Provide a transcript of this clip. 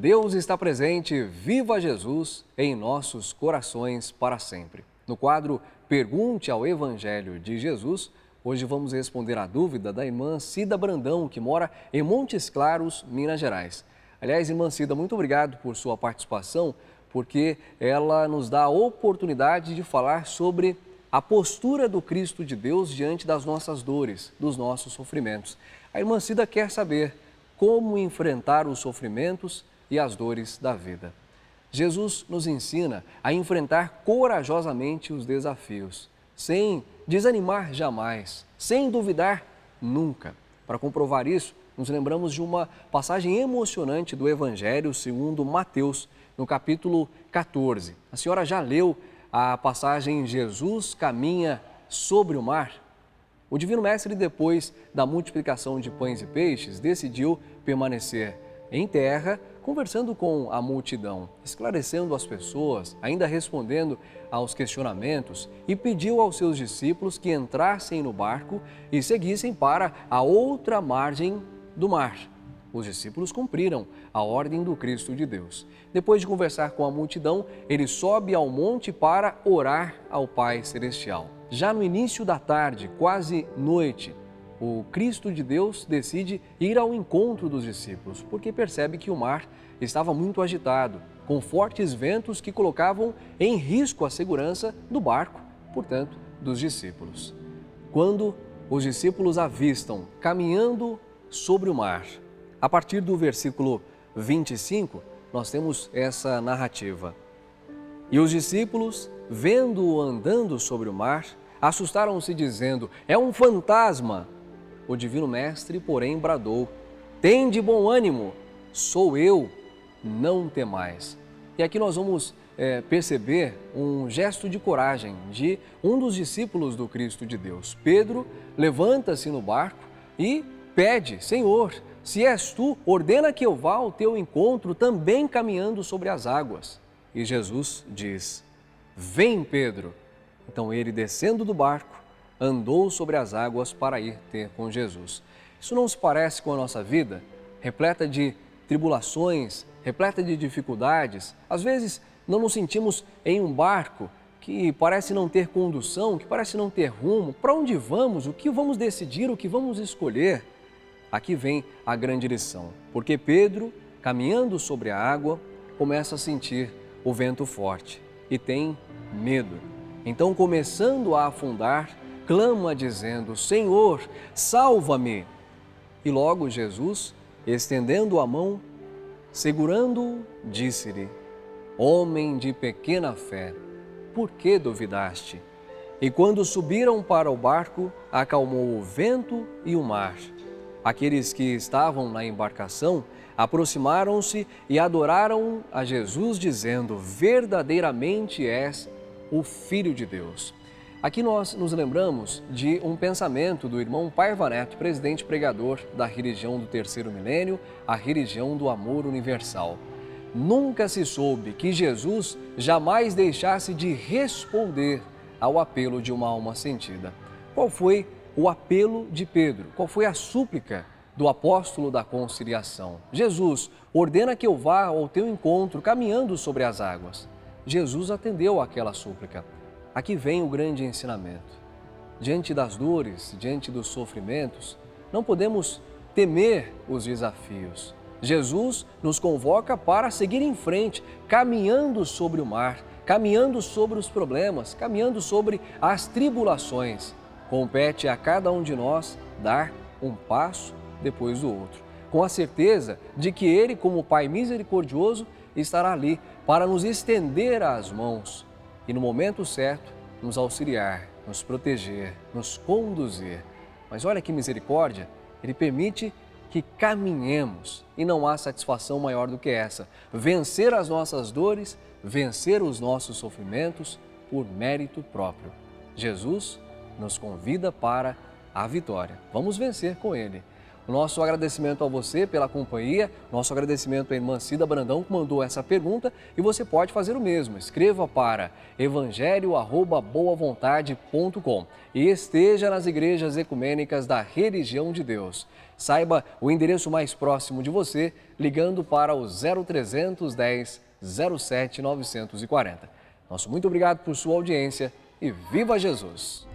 Deus está presente, viva Jesus em nossos corações para sempre. No quadro Pergunte ao Evangelho de Jesus, hoje vamos responder a dúvida da irmã Cida Brandão, que mora em Montes Claros, Minas Gerais. Aliás, irmã Cida, muito obrigado por sua participação, porque ela nos dá a oportunidade de falar sobre a postura do Cristo de Deus diante das nossas dores, dos nossos sofrimentos. A irmã Cida quer saber como enfrentar os sofrimentos e as dores da vida. Jesus nos ensina a enfrentar corajosamente os desafios, sem desanimar jamais, sem duvidar nunca. Para comprovar isso, nos lembramos de uma passagem emocionante do Evangelho segundo Mateus, no capítulo 14. A senhora já leu a passagem Jesus caminha sobre o mar? O Divino Mestre, depois da multiplicação de pães e peixes, decidiu permanecer em terra, conversando com a multidão, esclarecendo as pessoas, ainda respondendo aos questionamentos, e pediu aos seus discípulos que entrassem no barco e seguissem para a outra margem do mar. Os discípulos cumpriram a ordem do Cristo de Deus. Depois de conversar com a multidão, ele sobe ao monte para orar ao Pai Celestial. Já no início da tarde, quase noite, o Cristo de Deus decide ir ao encontro dos discípulos, porque percebe que o mar estava muito agitado, com fortes ventos que colocavam em risco a segurança do barco, portanto, dos discípulos. Quando os discípulos avistam caminhando sobre o mar, a partir do versículo 25, nós temos essa narrativa. E os discípulos, vendo-o andando sobre o mar, assustaram-se dizendo, é um fantasma. O Divino Mestre, porém, bradou, tende bom ânimo, sou eu, não temais. E aqui nós vamos perceber um gesto de coragem de um dos discípulos do Cristo de Deus. Pedro levanta-se no barco e pede, Senhor, se és tu, ordena que eu vá ao teu encontro, também caminhando sobre as águas. E Jesus diz, vem Pedro. Então ele, descendo do barco, andou sobre as águas para ir ter com Jesus. Isso não se parece com a nossa vida? Repleta de tribulações, repleta de dificuldades. Às vezes não nos sentimos em um barco que parece não ter condução, que parece não ter rumo. Para onde vamos? O que vamos decidir? O que vamos escolher? Aqui vem a grande lição, porque Pedro, caminhando sobre a água, começa a sentir o vento forte e tem medo. Então, começando a afundar, clama dizendo, Senhor, salva-me! E logo Jesus, estendendo a mão, segurando-o, disse-lhe, homem de pequena fé, por que duvidaste? E quando subiram para o barco, acalmou o vento e o mar. Aqueles que estavam na embarcação aproximaram-se e adoraram a Jesus, dizendo, verdadeiramente és o Filho de Deus. Aqui nós nos lembramos de um pensamento do irmão Paiva Neto, presidente pregador da religião do terceiro milênio, a religião do amor universal. Nunca se soube que Jesus jamais deixasse de responder ao apelo de uma alma sentida. Qual foi o apelo de Pedro? Qual foi a súplica do apóstolo da conciliação? Jesus, ordena que eu vá ao teu encontro caminhando sobre as águas. Jesus atendeu àquela súplica. Aqui vem o grande ensinamento. Diante das dores, diante dos sofrimentos, não podemos temer os desafios. Jesus nos convoca para seguir em frente, caminhando sobre o mar, caminhando sobre os problemas, caminhando sobre as tribulações. Compete a cada um de nós dar um passo depois do outro, com a certeza de que Ele, como Pai misericordioso, estará ali para nos estender as mãos e, no momento certo, nos auxiliar, nos proteger, nos conduzir. Mas olha que misericórdia, Ele permite que caminhemos e não há satisfação maior do que essa, vencer as nossas dores, vencer os nossos sofrimentos por mérito próprio. Jesus nos convida para a vitória. Vamos vencer com Ele. Nosso agradecimento a você pela companhia, nosso agradecimento à irmã Cida Brandão que mandou essa pergunta e você pode fazer o mesmo. Escreva para evangelho@boavontade.com e esteja nas igrejas ecumênicas da Religião de Deus. Saiba o endereço mais próximo de você ligando para o 0310 07 940. Nosso muito obrigado por sua audiência e viva Jesus!